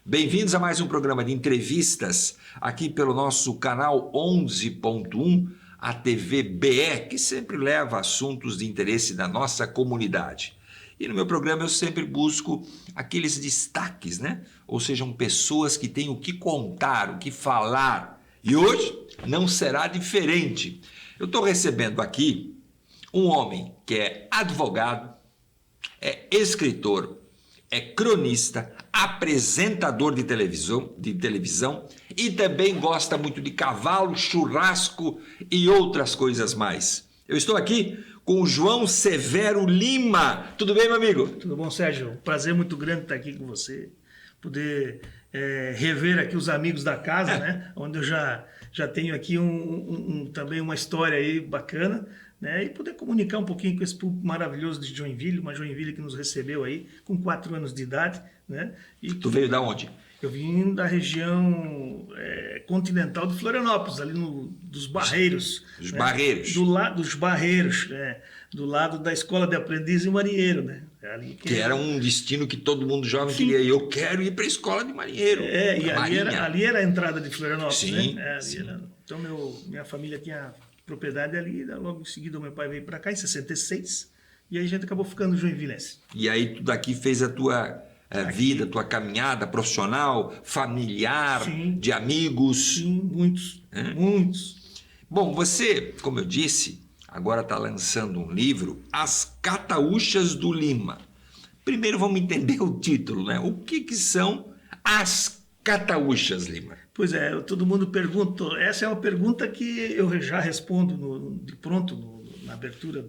Bem-vindos a mais um programa de entrevistas aqui pelo nosso canal 11.1, a TV BE, que sempre leva assuntos de interesse da nossa comunidade. E no meu programa eu sempre busco aqueles destaques, né? Ou sejam, pessoas que têm o que contar, o que falar. E hoje não será diferente. Eu estou recebendo aqui um homem que é advogado, é escritor, é cronista, apresentador de televisão e também gosta muito de cavalo, churrasco e outras coisas mais. Eu estou aqui com o João Severo Lima. Tudo bem, meu amigo? Tudo bom, Sérgio? Prazer muito grande estar aqui com você, poder rever aqui os amigos da casa, né? Onde eu já tenho aqui também uma história aí bacana, né? E poder comunicar um pouquinho com esse público maravilhoso de Joinville, uma Joinville que nos recebeu aí com 4 anos de idade, né? E tu veio da onde? Eu vim da região continental de Florianópolis, ali dos Barreiros. Dos né? Barreiros. Dos Barreiros, do lado da Escola de Aprendiz e Marinheiro, né? Ali que era um destino que todo mundo jovem queria. Eu quero ir para a escola de marinheiro. E ali era a entrada de Florianópolis, sim, né? Sim. Então minha família tinha propriedade ali, logo em seguida o meu pai veio para cá em 66, e aí a gente acabou ficando joinvilense. E aí tu daqui fez a tua vida, tua caminhada profissional, familiar, sim, de amigos. Sim, muitos. Bom, você, como eu disse, agora está lançando um livro, As Cataúchas do Lima. Primeiro vamos entender o título, né? O que são as Cataúchas, Lima? Pois é, todo mundo pergunta, essa é uma pergunta que eu já respondo de pronto na abertura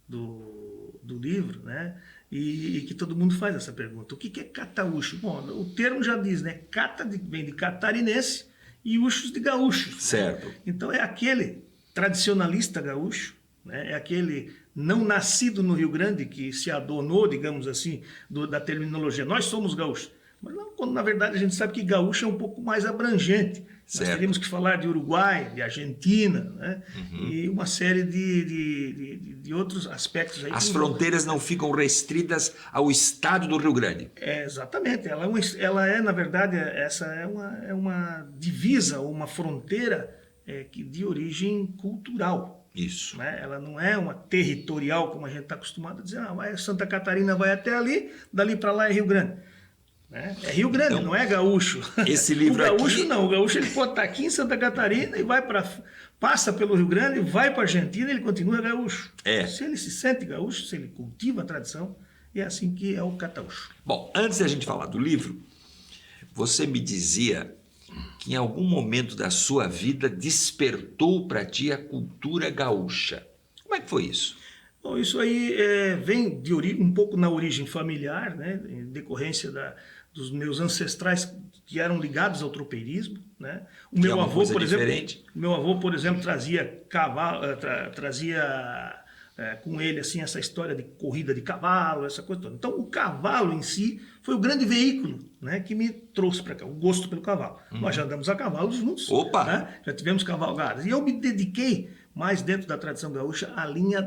do livro, né? E que todo mundo faz essa pergunta. O que é cataúcho? Bom, o termo já diz, né? Cata vem de catarinense e uxos de gaúcho. Certo. Né? Então é aquele tradicionalista gaúcho, né? É aquele não nascido no Rio Grande que se adonou, digamos assim, da terminologia. Nós somos gaúchos. Mas não, quando na verdade a gente sabe que gaúcho é um pouco mais abrangente. Certo. Nós teríamos que falar de Uruguai, de Argentina, né? E uma série de outros aspectos. Aí as fronteiras não ficam restritas ao estado do Rio Grande. Exatamente. Ela é, na verdade, essa é uma divisa, uma fronteira de origem cultural. Isso. Né? Ela não é uma territorial, como a gente está acostumado a dizer. Santa Catarina vai até ali, dali para lá é Rio Grande. É Rio Grande, então, não é gaúcho. Esse livro o gaúcho aqui... não, o gaúcho ele pode estar aqui em Santa Catarina e passa pelo Rio Grande, vai para a Argentina e ele continua gaúcho. Se ele se sente gaúcho, se ele cultiva a tradição, é assim que é o cataúcho. Bom, antes da gente falar do livro, você me dizia que em algum momento da sua vida despertou para ti a cultura gaúcha. Como é que foi isso? Bom, isso aí vem um pouco na origem familiar, né, em decorrência dos meus ancestrais que eram ligados ao tropeirismo, né? O meu avô, por exemplo, trazia cavalo, trazia com ele assim essa história de corrida de cavalo, essa coisa toda. Então, o cavalo em si foi o grande veículo, né, que me trouxe para cá, o gosto pelo cavalo. Nós já andamos a cavalo juntos. Opa! Né? Já tivemos cavalgadas. E eu me dediquei mais dentro da tradição gaúcha à linha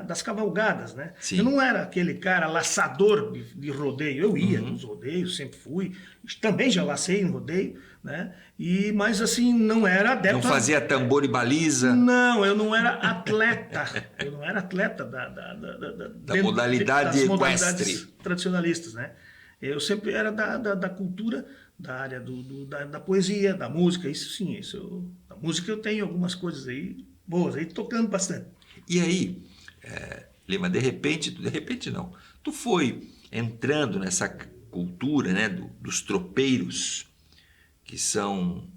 das cavalgadas, né? Sim. Eu não era aquele cara laçador de rodeio, eu ia nos rodeios, sempre fui, também já lacei em rodeio, né? Mas assim, não era adepto. Não fazia tambor e baliza? Não, eu não era atleta, da modalidade equestre tradicionalistas, né? Eu sempre era da cultura, da área da poesia, da música, isso sim, da música eu tenho algumas coisas aí boas, aí tocando bastante. E aí, Lima, de repente não, tu foi entrando nessa cultura, né, dos tropeiros, que são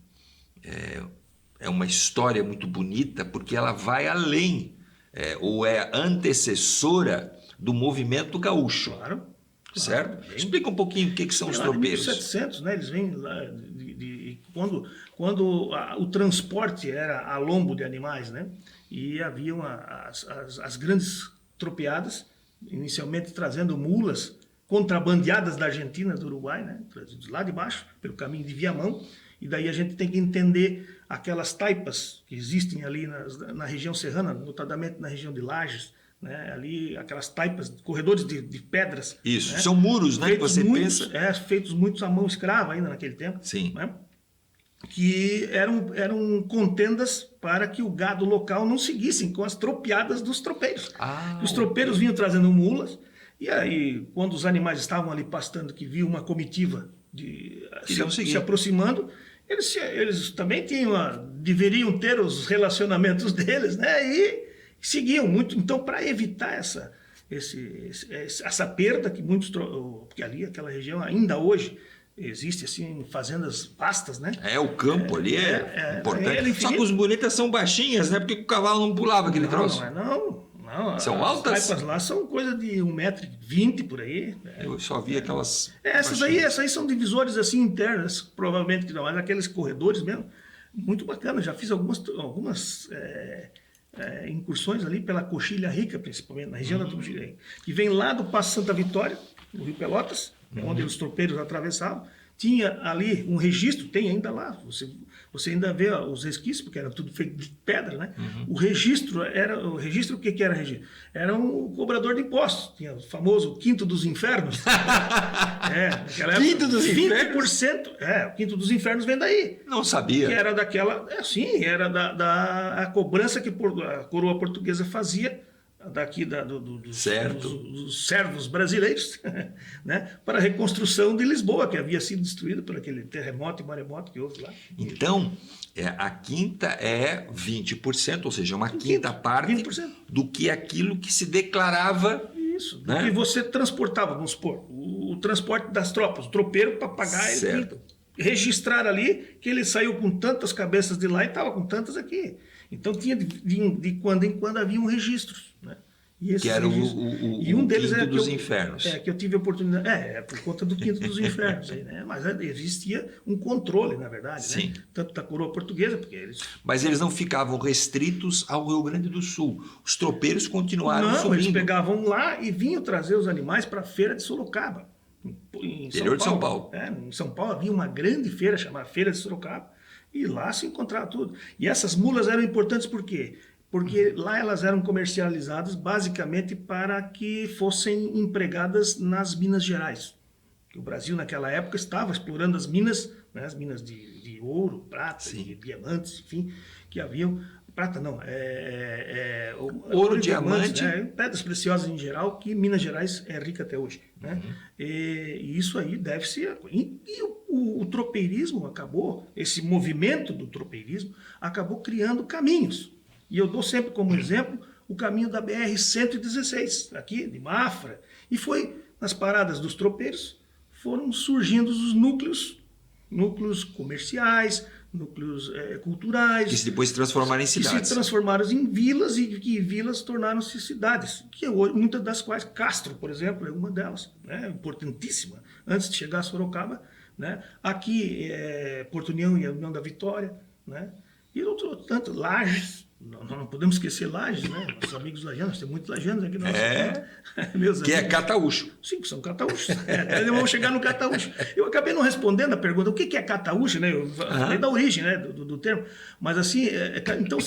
uma história muito bonita, porque ela vai além, ou é antecessora do movimento gaúcho. Claro. Certo? Explica um pouquinho o que são os tropeiros. Em 1700, né, eles vêm lá quando o transporte era a lombo de animais, né, e haviam as grandes tropeadas, inicialmente trazendo mulas contrabandeadas da Argentina, do Uruguai, né, lá de baixo, pelo caminho de Viamão, e daí a gente tem que entender aquelas taipas que existem ali na região serrana, notadamente na região de Lages, né? Ali aquelas taipas, corredores de pedras. Isso, né? são muros, né? Feitos Que você muitos, pensa. feitos muitos à mão escrava ainda naquele tempo. Sim. Né? Que eram contendas para que o gado local não seguissem com as tropeadas dos tropeiros. Os tropeiros vinham trazendo mulas, e aí, quando os animais estavam ali pastando, que viam uma comitiva se aproximando, eles também deveriam ter os relacionamentos deles, né? E seguiam muito. Então, para evitar essa perda que muitos... Porque ali, aquela região, ainda hoje... Existe, assim, fazendas vastas, né? O campo ali é importante. Só que os muretas são baixinhas, né? Porque o cavalo não pulava aquele troço. Não. São altas? As taipas lá são coisa de 1,20 m por aí. Eu só vi aquelas... Essas aí são divisores, assim, internas, provavelmente que não, mas aqueles corredores mesmo, muito bacana. Já fiz algumas incursões ali pela Coxilha Rica, principalmente, na região da Coxilha Rica, que vem lá do Passo Santa Vitória, no Rio Pelotas, onde os tropeiros atravessavam. Tinha ali um registro, tem ainda lá, você ainda vê os resquícios, porque era tudo feito de pedra, né? O registro, o que era registro? Era um cobrador de impostos, tinha o famoso Quinto dos Infernos. Naquela época, Quinto dos Infernos? 20%, o Quinto dos Infernos vem daí. Não sabia. Que era daquela, era da cobrança que a coroa portuguesa fazia daqui dos servos brasileiros, né, para a reconstrução de Lisboa, que havia sido destruída por aquele terremoto e maremoto que houve lá. Então, a quinta é 20%, ou seja, uma quinta parte 20%. do que aquilo que se declarava. Isso, né? que você transportava, vamos supor, o transporte das tropas, o tropeiro para pagar, certo. Ele registrar ali que ele saiu com tantas cabeças de lá e estava com tantas aqui. Então, tinha de quando em quando havia um registro, né? Que era um deles Quinto dos Infernos. Que eu tive a oportunidade. Por conta do Quinto dos Infernos. Aí, né? Mas existia um controle, na verdade. Sim. Né? Tanto da coroa portuguesa, porque eles... Mas eles não ficavam restritos ao Rio Grande do Sul. Os tropeiros continuaram subindo. Eles pegavam lá e vinham trazer os animais para a feira de Sorocaba. Interior de São Paulo. Em São Paulo havia uma grande feira chamada Feira de Sorocaba. E lá se encontrava tudo. E essas mulas eram importantes por quê? Porque lá elas eram comercializadas basicamente para que fossem empregadas nas Minas Gerais. O Brasil, naquela época, estava explorando as minas, né, as minas de ouro, prata, de diamantes, enfim, que haviam... Prata não, ouro, diamante, né, pedras preciosas em geral, que Minas Gerais é rica até hoje. Né? E isso aí deve-se... E o tropeirismo acabou, esse movimento do tropeirismo, acabou criando caminhos. E eu dou sempre como exemplo o caminho da BR-116, aqui de Mafra. E foi nas paradas dos tropeiros, foram surgindo os núcleos comerciais, núcleos culturais. Que depois se transformaram em cidades. Que se transformaram em vilas e que vilas tornaram-se cidades. Que hoje, muitas das quais, Castro, por exemplo, é uma delas, né, importantíssima, antes de chegar a Sorocaba. Né? Aqui, Porto União e a União da Vitória. Né? E tanto, Lages. Não podemos esquecer Lages, né? Nossos amigos lajanos, tem muitos lajanos aqui. Meus que amigos. É cataúcho. Sim, são cataúchos. Vamos chegar no cataúcho. Eu acabei não respondendo a pergunta, o que é cataúcho, né? Eu falei da origem, né, do termo. Mas assim, então,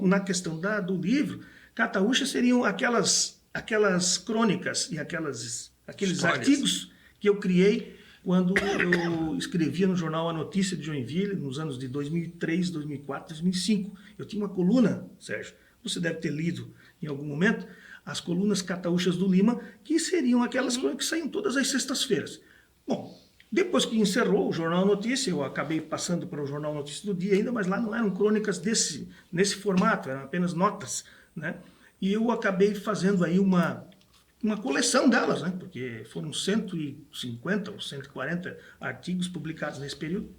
na questão do livro, cataúchas seriam aquelas crônicas e aqueles histórias. Artigos que eu criei quando eu escrevia no jornal A Notícia de Joinville, nos anos de 2003, 2004, 2005. Eu tinha uma coluna, Sérgio, você deve ter lido em algum momento, as colunas Cataúchas do Lima, que seriam aquelas coisas que saíam todas as sextas-feiras. Bom, depois que encerrou o Jornal A Notícia, eu acabei passando para o Jornal Notícia do Dia ainda, mas lá não eram crônicas nesse formato, eram apenas notas. Né? E eu acabei fazendo aí uma coleção delas, né? Porque foram 150 ou 140 artigos publicados nesse período.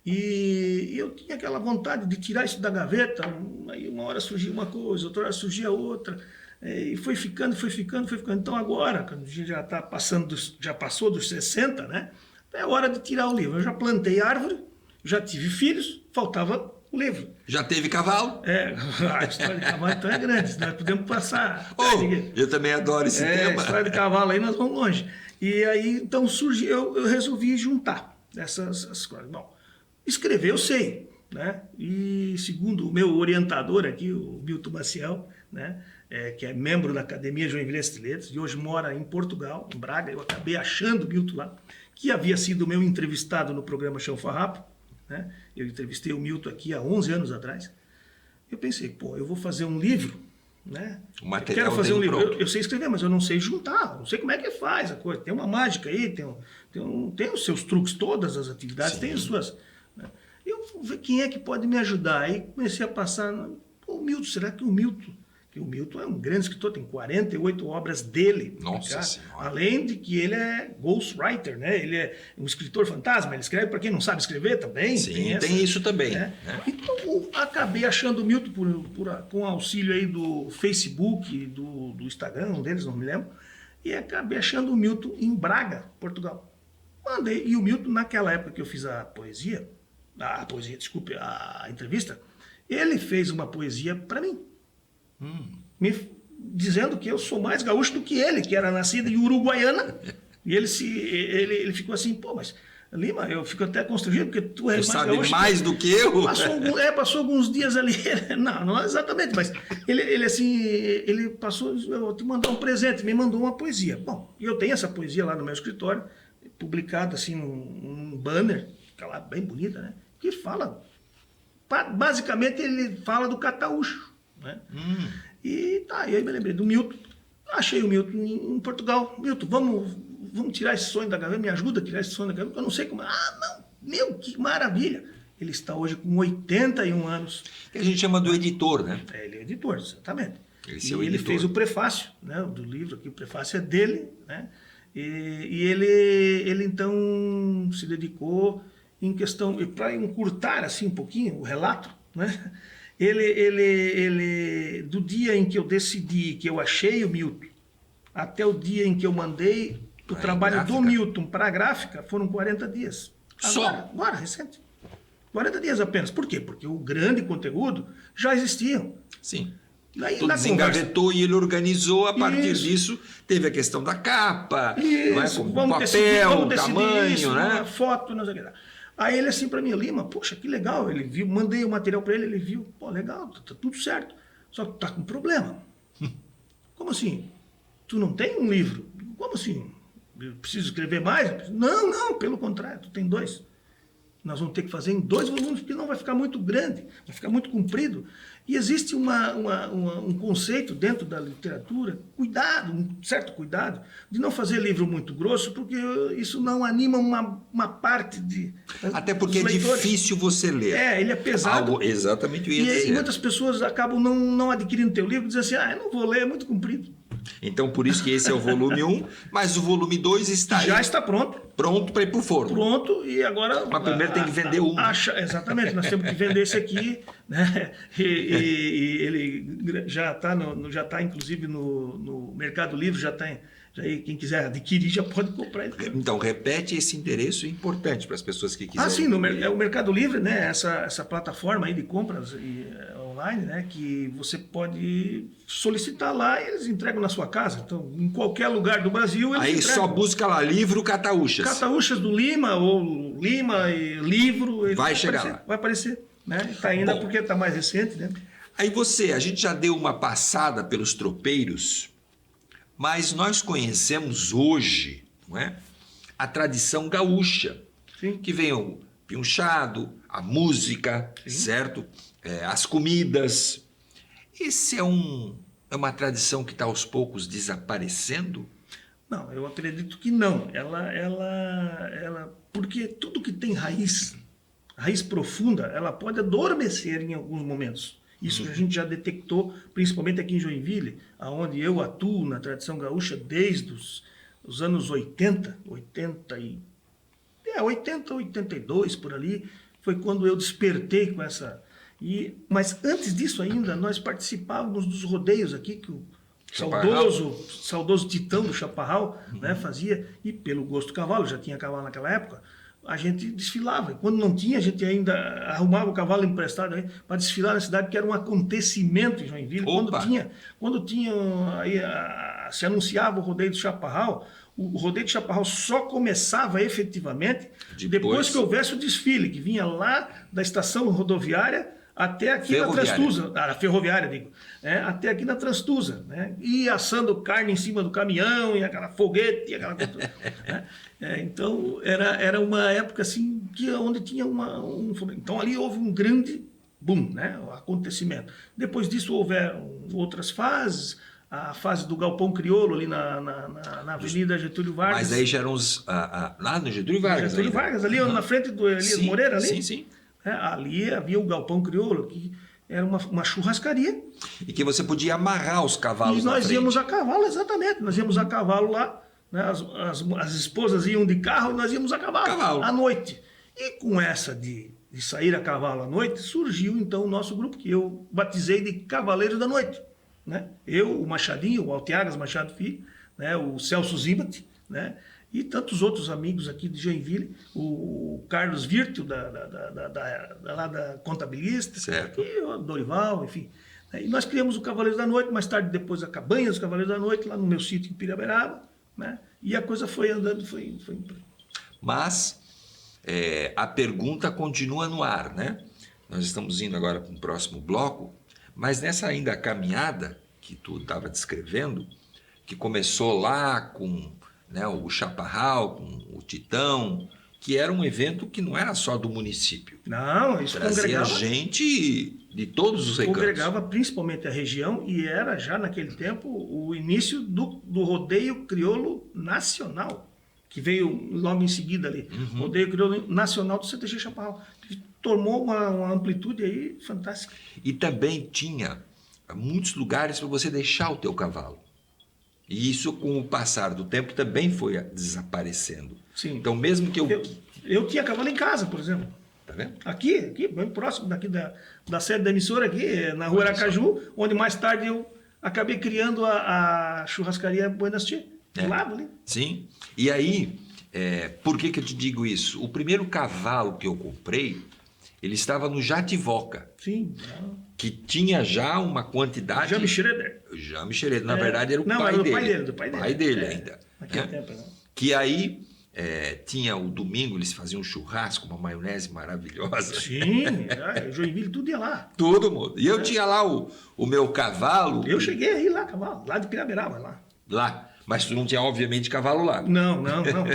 E eu tinha aquela vontade de tirar isso da gaveta, aí uma hora surgia uma coisa, outra hora surgia outra, e foi ficando. Então agora, quando a gente já passou dos 60, né? É hora de tirar o livro. Eu já plantei árvore, já tive filhos, faltava o livro. Já teve cavalo? A história de cavalo então é grande, nós podemos passar. Eu também adoro esse tema. A história de cavalo aí nós vamos longe. E aí, então, surgiu, eu resolvi juntar essas coisas. Bom, escrever eu sei, né? E segundo o meu orientador aqui, o Milton Maciel, né? Que é membro da Academia Joinvilense de Letras, e hoje mora em Portugal, em Braga. Eu acabei achando o Milton lá, que havia sido meu entrevistado no programa Chão Farrapo, né? Eu entrevistei o Milton aqui há 11 anos atrás. Eu pensei, pô, eu vou fazer um livro, né? O material quero fazer um livro. pronto. Eu sei escrever, mas eu não sei juntar, não sei como é que faz a coisa. Tem uma mágica aí, tem os seus truques, todas as atividades, Sim. tem as suas... Né? Eu vou ver quem é que pode me ajudar. Aí comecei a passar... O Milton, será que o Milton... O Milton é um grande escritor, tem 48 obras dele. Nossa Senhora. Além de que ele é ghostwriter, né? Ele é um escritor fantasma, ele escreve para quem não sabe escrever também. Sim, tem isso também. Né? Né? Então, acabei achando o Milton com auxílio aí do Facebook, do Instagram, um deles, não me lembro, e acabei achando o Milton em Braga, Portugal. Mandei, e o Milton, naquela época que eu fiz a entrevista, ele fez uma poesia para mim. Me dizendo que eu sou mais gaúcho do que ele, que era nascido em Uruguaiana. E ele ficou assim, pô, mas Lima, eu fico até constrangido, porque tu é mais sabe gaúcho. Mais do que eu? Passou alguns dias ali. Não exatamente, mas ele passou, eu vou te mandar um presente, me mandou uma poesia. Bom, e eu tenho essa poesia lá no meu escritório, publicada assim num banner, que é lá bem bonita, né? Que fala, basicamente ele fala do cataúcho. Né? E aí me lembrei do Milton, achei o Milton em Portugal. Milton, vamos tirar esse sonho da gaveta, me ajuda a tirar esse sonho da gaveta, eu não sei como. Não, meu, que maravilha. Ele está hoje com 81 anos. Que a gente chama do editor, né? Ele é editor, exatamente. Ele fez o prefácio, né, do livro aqui, o prefácio é dele, né? E ele então se dedicou em questão, para encurtar assim um pouquinho o relato, né? Ele, do dia em que eu decidi, que eu achei o Milton, até o dia em que eu mandei o trabalho do Milton para a gráfica, foram 40 dias. Agora, recente. 40 dias apenas. Por quê? Porque o grande conteúdo já existia. Sim. Daí, tudo desengavetou e ele organizou. A partir disso, teve a questão da capa, não é? Com vamos papel, decidir tamanho, isso, né? Uma foto, não sei o que lá. Aí ele assim para mim, Lima, poxa, que legal, ele viu, mandei o material para ele viu, pô, legal, tá tudo certo, só que tá com problema. Como assim? Tu não tem um livro? Como assim? Eu preciso escrever mais? Não, pelo contrário, tu tem 2. Nós vamos ter que fazer em 2 volumes, porque não vai ficar muito grande, vai ficar muito comprido. E existe um conceito dentro da literatura, um certo cuidado, de não fazer livro muito grosso, porque isso não anima uma parte de... Até porque é difícil você ler. Ele é pesado. Exatamente o que eu ia dizer. E muitas pessoas acabam não adquirindo teu livro e dizem assim, eu não vou ler, é muito comprido. Então, por isso que esse é o volume 1, mas o volume 2 está Já aí. está pronto. Pronto para ir para o forno. Pronto, e agora... Mas primeiro tem que vender um. Exatamente, nós temos que vender esse aqui, né? E ele já está inclusive no Mercado Livre, aí quem quiser adquirir já pode comprar ele. Então, repete esse endereço importante para as pessoas que quiserem. Sim, é o Mercado Livre, né? Essa plataforma aí de compras online, né? Que você pode solicitar lá e eles entregam na sua casa. Então, em qualquer lugar do Brasil, eles entregam. Só busca lá, livro Cataúchas. Cataúchas do Lima, ou Lima e livro. Vai chegar lá. Vai aparecer, né? Está ainda porque está mais recente, né? Aí a gente já deu uma passada pelos tropeiros, mas nós conhecemos hoje, não é? A tradição gaúcha, Sim. Que vem o pionchado, a música, sim, certo? As comidas. Esse é uma tradição que está aos poucos desaparecendo? Não, eu acredito que não. Porque tudo que tem raiz profunda, ela pode adormecer em alguns momentos. Isso a gente já detectou, principalmente aqui em Joinville, onde eu atuo na tradição gaúcha desde os anos 80, 82 por ali, foi quando eu despertei com essa... Mas antes disso ainda, nós participávamos dos rodeios aqui, que o saudoso Titão do Chaparral, né, fazia, e pelo gosto do cavalo, já tinha cavalo naquela época, a gente desfilava. E quando não tinha, a gente ainda arrumava o cavalo emprestado para desfilar na cidade, que era um acontecimento em Joinville. Quando tinha aí, se anunciava o rodeio do Chaparral, o rodeio do Chaparral só começava efetivamente depois que houvesse o desfile, que vinha lá da estação rodoviária até aqui na Transtusa, a ferroviária, digo, até aqui na Transtusa, né? E assando carne em cima do caminhão, e aquela foguete, e aquela coisa, né? Então, era uma época assim, onde tinha então ali houve um grande boom, né? O acontecimento. Depois disso houveram outras fases, a fase do Galpão Crioulo ali na Avenida Getúlio Vargas. Mas aí já eram lá no Getúlio Vargas. Getúlio Vargas, ali na frente do Elias Moreira, ali. Sim, sim. Ali havia o Galpão Crioulo, que era uma churrascaria. E que você podia amarrar os cavalos na frente. E nós íamos a cavalo, exatamente. Nós íamos a cavalo lá, né? As esposas iam de carro e nós íamos a cavalo à noite. E com essa de sair a cavalo à noite, surgiu então o nosso grupo, que eu batizei de Cavaleiros da Noite. Né? Eu, o Machadinho, o Altiagas Machado Filho, né? O Celso Zimbati, né? E tantos outros amigos aqui de Joinville, o Carlos Virtio, lá da Contabilista, certo. E o Dorival, enfim. E nós criamos o Cavaleiros da Noite, mais tarde depois a Cabanha dos Cavaleiros da Noite, lá no meu sítio em Piraberaba, né? E a coisa foi andando, foi. Mas a pergunta continua no ar, né? Nós estamos indo agora para o próximo bloco, mas nessa ainda caminhada que tu estava descrevendo, que começou lá com, né, o Chaparral, com o Titão, que era um evento que não era só do município. Não, isso trazia congregava gente de todos os recantos. Congregava principalmente a região e era já naquele tempo o início do rodeio crioulo nacional, que veio logo em seguida ali. Rodeio crioulo nacional do CTG Chaparral. Tomou uma amplitude aí fantástica. E também tinha muitos lugares para você deixar o teu cavalo. E isso, com o passar do tempo, também foi desaparecendo. Sim. Então, mesmo que eu tinha cavalo em casa, por exemplo. Tá vendo? Aqui, bem próximo daqui da sede da emissora, aqui, na Rua Aracaju, onde mais tarde eu acabei criando a churrascaria Buenas Tia, do lado ali. Sim. E aí, por que eu te digo isso? O primeiro cavalo que eu comprei, ele estava no Jativoca. Sim. Que tinha já uma quantidade... Jaime Schroeder. Jaime Schroeder. Na verdade, era o pai dele. Do pai dele. Pai dele ainda. Naquele tempo, né? Que aí tinha o domingo, eles faziam um churrasco, uma maionese maravilhosa. Sim, Joinville, tudo ia lá. Todo mundo. E eu tinha lá o meu cavalo. Eu cheguei a ir lá, cavalo, lá de Piraberaba, lá. Lá. Mas tu não tinha, obviamente, cavalo lá. Não.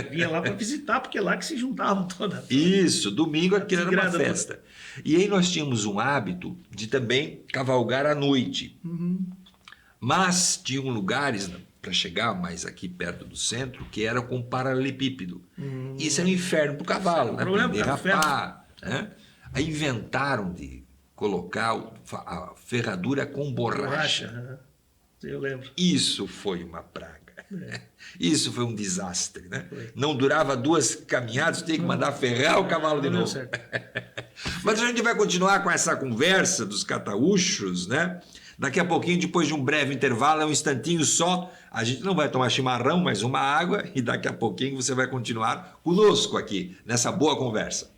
Vinha lá para visitar, porque é lá que se juntavam todas. Isso, domingo aquilo era uma festa. E aí nós tínhamos um hábito de também cavalgar à noite. Mas tinham lugares para chegar mais aqui perto do centro que era com paralelepípedo. Isso é um inferno para o cavalo, né? Derrapar, né? Aí inventaram de colocar a ferradura com borracha. Eu lembro. Isso foi uma praga. Isso foi um desastre, né? Não durava 2 caminhadas, tinha que mandar ferrar o cavalo de novo. Mas a gente vai continuar com essa conversa dos cataúchos, né? Daqui a pouquinho, depois de um breve intervalo, um instantinho só, a gente não vai tomar chimarrão, mas uma água, e daqui a pouquinho você vai continuar conosco aqui, nessa boa conversa.